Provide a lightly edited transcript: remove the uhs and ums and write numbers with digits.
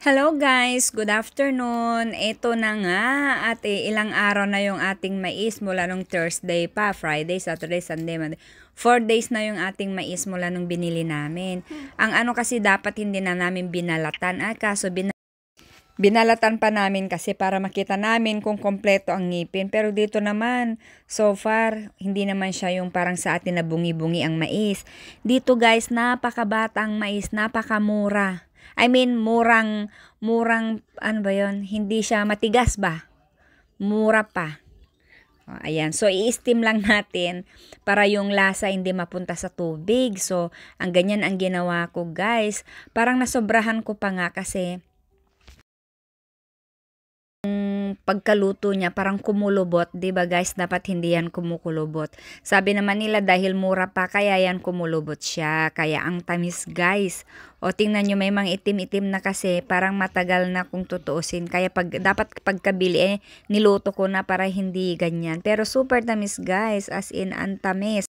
Hello guys, good afternoon. Ito na nga at ilang araw na yung ating mais mula nung Thursday pa, Friday, Saturday, Sunday, Monday. 4 days na yung ating mais mula nung binili namin. Ang ano kasi dapat hindi na namin binalatan, kaso binalatan pa namin kasi para makita namin kung kompleto ang ngipin. Pero dito naman, so far, hindi naman siya yung parang sa atin na bungi-bungi ang mais. Dito guys, napakabata ang mais, napakamura. I mean, murang, ano ba yun? Hindi siya matigas ba? Mura pa. O, ayan. So, i-steam lang natin para yung lasa hindi mapunta sa tubig. So, ang ganyan ang ginawa ko, guys. Parang nasobrahan ko pa nga kasi pagkaluto niya parang kumulubot, 'di ba guys? Dapat hindi yan kumukulubot. Sabi naman nila dahil mura pa kaya yan kumulubot siya. Kaya ang tamis guys. O tingnan niyo may mga itim-itim na kasi parang matagal na kung tutuusin. Kaya dapat pagkabili niluto ko na para hindi ganyan. Pero super tamis guys, as in ang tamis.